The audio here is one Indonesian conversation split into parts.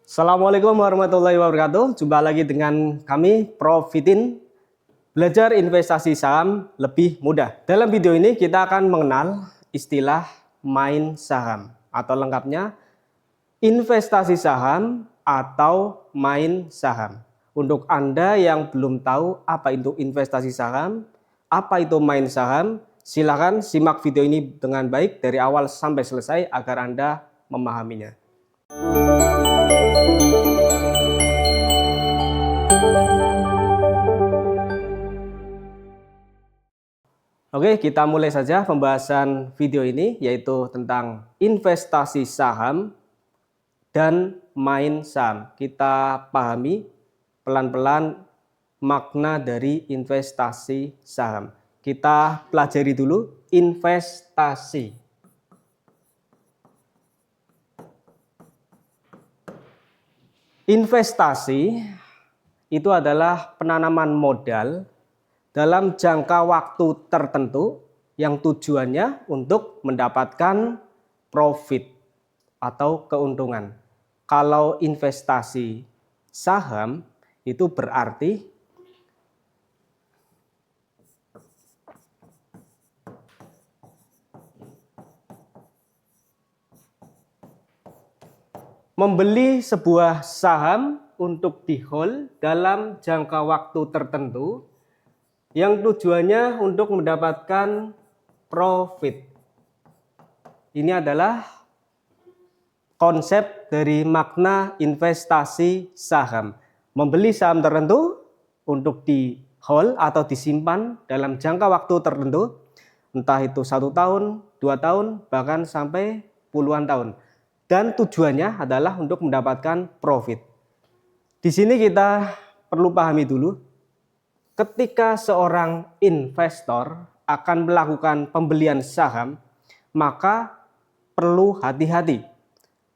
Assalamualaikum warahmatullahi wabarakatuh. Jumpa lagi dengan kami, Profitin, belajar investasi saham lebih mudah. Dalam video ini kita akan mengenal istilah main saham atau lengkapnya investasi saham atau main saham. Untuk Anda yang belum tahu apa itu investasi saham, apa itu main saham, silakan simak video ini dengan baik dari awal sampai selesai agar Anda memahaminya. Oke, kita mulai saja pembahasan video ini, yaitu tentang investasi saham dan main saham. Kita pahami pelan-pelan makna dari investasi saham. Kita pelajari dulu investasi. Investasi itu adalah penanaman modal dalam jangka waktu tertentu yang tujuannya untuk mendapatkan profit atau keuntungan. Kalau investasi saham itu berarti membeli sebuah saham untuk di-hold dalam jangka waktu tertentu yang tujuannya untuk mendapatkan profit. Ini adalah konsep dari makna investasi saham. Membeli saham tertentu untuk di-hold atau disimpan dalam jangka waktu tertentu, entah itu 1 tahun, 2 tahun, bahkan sampai puluhan tahun. Dan tujuannya adalah untuk mendapatkan profit. Di sini kita perlu pahami dulu, ketika seorang investor akan melakukan pembelian saham, maka perlu hati-hati.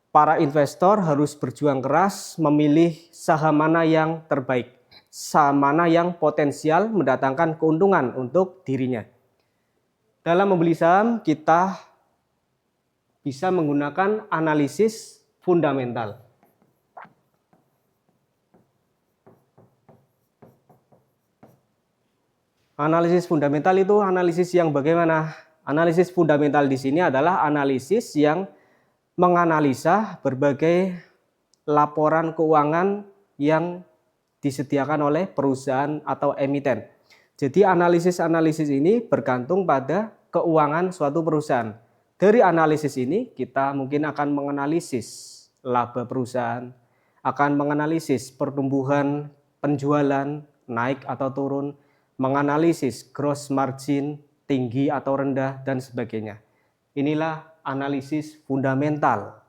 Para investor harus berjuang keras memilih saham mana yang terbaik, saham mana yang potensial mendatangkan keuntungan untuk dirinya. Dalam membeli saham, kita bisa menggunakan analisis fundamental. Analisis fundamental itu analisis yang bagaimana? Analisis fundamental di sini adalah analisis yang menganalisa berbagai laporan keuangan yang disediakan oleh perusahaan atau emiten. Jadi analisis-analisis ini bergantung pada keuangan suatu perusahaan. Dari analisis ini kita mungkin akan menganalisis laba perusahaan, akan menganalisis pertumbuhan penjualan naik atau turun, menganalisis gross margin tinggi atau rendah dan sebagainya. Inilah analisis fundamental.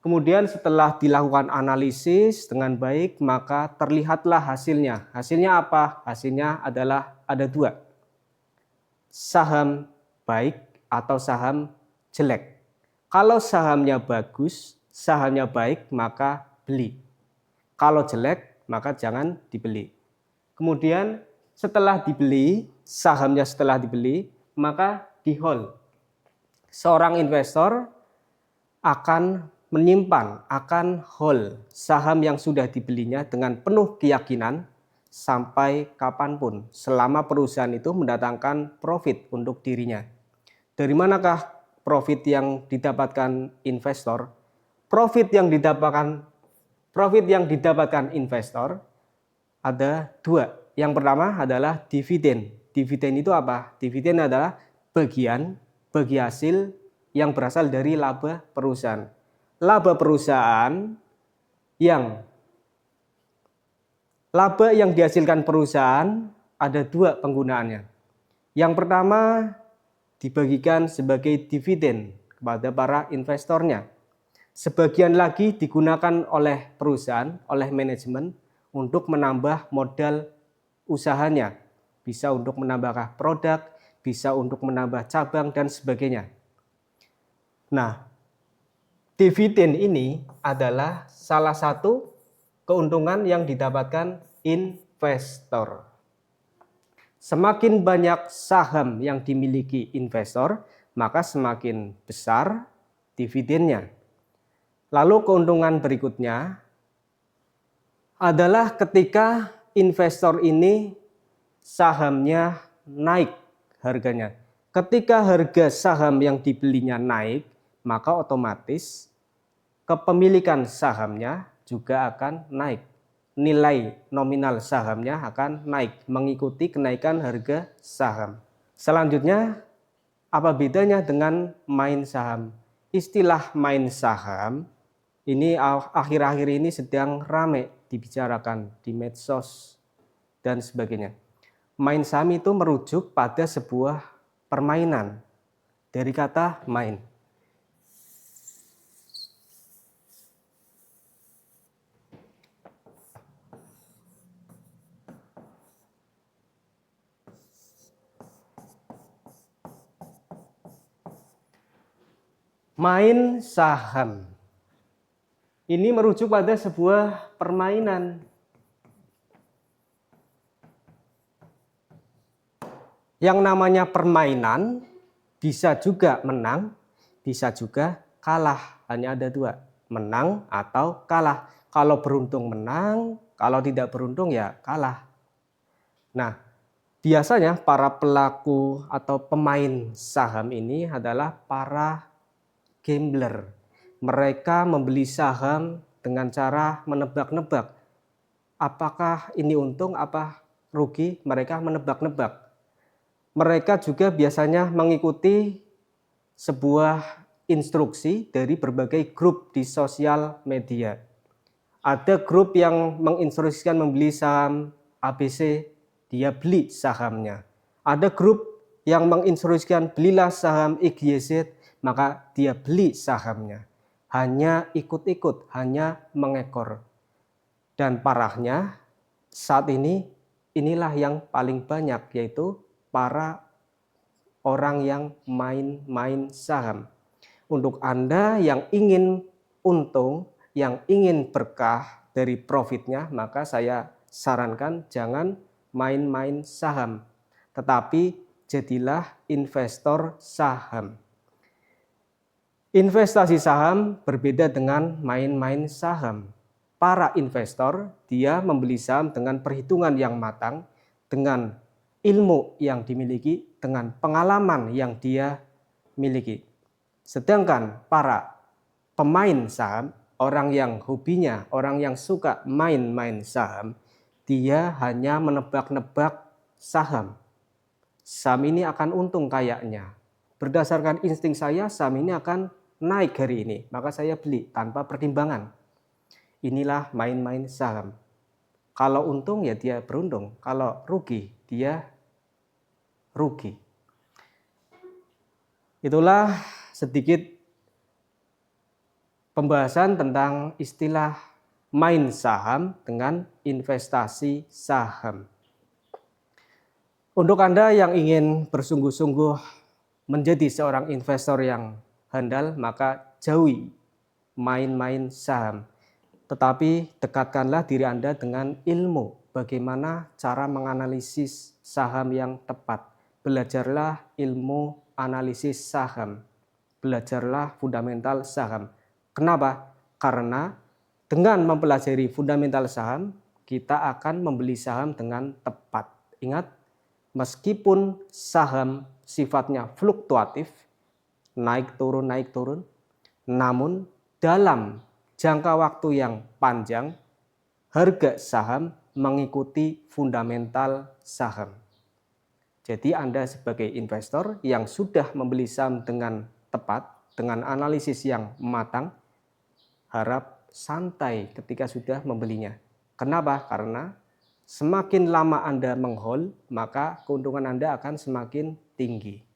Kemudian setelah dilakukan analisis dengan baik, maka terlihatlah hasilnya. Hasilnya apa? Hasilnya adalah ada 2. Saham baik atau saham jelek. Kalau sahamnya bagus, sahamnya baik, maka beli. Kalau jelek, maka jangan dibeli. Kemudian setelah dibeli, sahamnya setelah dibeli, maka di-hold. Seorang investor akan menyimpan, akan hold saham yang sudah dibelinya dengan penuh keyakinan sampai kapanpun, selama perusahaan itu mendatangkan profit untuk dirinya. Dari manakah profit yang didapatkan investor? Profit yang didapatkan investor ada 2. Yang pertama adalah dividen. Dividen itu apa? Dividen adalah bagi hasil yang berasal dari laba perusahaan. Laba yang dihasilkan perusahaan ada 2 penggunaannya. Yang pertama dibagikan sebagai dividen kepada para investornya. Sebagian lagi digunakan oleh perusahaan, oleh manajemen untuk menambah modal usahanya. Bisa untuk menambah produk, bisa untuk menambah cabang dan sebagainya. Nah, dividen ini adalah salah satu keuntungan yang didapatkan investor. Semakin banyak saham yang dimiliki investor, maka semakin besar dividennya. Lalu keuntungan berikutnya adalah ketika investor ini sahamnya naik harganya. Ketika harga saham yang dibelinya naik, maka otomatis kepemilikan sahamnya juga akan naik. Nilai nominal sahamnya akan naik mengikuti kenaikan harga saham. Selanjutnya, apa bedanya dengan main saham? Istilah main saham ini akhir-akhir ini sedang ramai dibicarakan di medsos dan sebagainya. Main saham itu merujuk pada sebuah permainan dari kata main. Main saham ini merujuk pada sebuah permainan. Yang namanya permainan bisa juga menang, bisa juga kalah. Hanya ada dua, menang atau kalah. Kalau beruntung menang, kalau tidak beruntung ya kalah. Nah, biasanya para pelaku atau pemain saham ini adalah para gambler. Mereka membeli saham dengan cara menebak-nebak. Apakah ini untung, apa rugi? Mereka menebak-nebak. Mereka juga biasanya mengikuti sebuah instruksi dari berbagai grup di sosial media. Ada grup yang menginstruksikan membeli saham ABC, dia beli sahamnya. Ada grup yang menginstruksikan belilah saham XYZ, maka dia beli sahamnya. Hanya ikut-ikut, hanya mengekor. Dan parahnya saat ini inilah yang paling banyak, yaitu para orang yang main-main saham. Untuk Anda yang ingin untung, yang ingin berkah dari profitnya, maka saya sarankan jangan main-main saham, tetapi jadilah investor saham. Investasi saham berbeda dengan main-main saham. Para investor, dia membeli saham dengan perhitungan yang matang, dengan ilmu yang dimiliki, dengan pengalaman yang dia miliki. Sedangkan para pemain saham, orang yang hobinya, orang yang suka main-main saham, dia hanya menebak-nebak saham. Saham ini akan untung kayaknya. Berdasarkan insting saya, saham ini akan naik hari ini, maka saya beli tanpa pertimbangan. Inilah main-main saham. Kalau untung ya dia beruntung, kalau rugi dia rugi. Itulah sedikit pembahasan tentang istilah main saham dengan investasi saham. Untuk Anda yang ingin bersungguh-sungguh menjadi seorang investor yang handal, maka jauhi main-main saham. Tetapi dekatkanlah diri Anda dengan ilmu bagaimana cara menganalisis saham yang tepat. Belajarlah ilmu analisis saham. Belajarlah fundamental saham. Kenapa? Karena dengan mempelajari fundamental saham, kita akan membeli saham dengan tepat. Ingat, meskipun saham sifatnya fluktuatif, naik turun, namun dalam jangka waktu yang panjang, harga saham mengikuti fundamental saham. Jadi Anda sebagai investor yang sudah membeli saham dengan tepat, dengan analisis yang matang, harap santai ketika sudah membelinya. Kenapa? Karena semakin lama Anda menghold, maka keuntungan Anda akan semakin tinggi.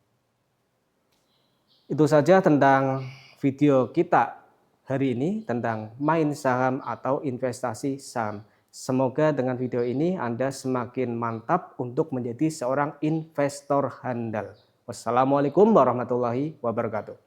Itu saja tentang video kita hari ini tentang main saham atau investasi saham. Semoga dengan video ini Anda semakin mantap untuk menjadi seorang investor handal. Wassalamualaikum warahmatullahi wabarakatuh.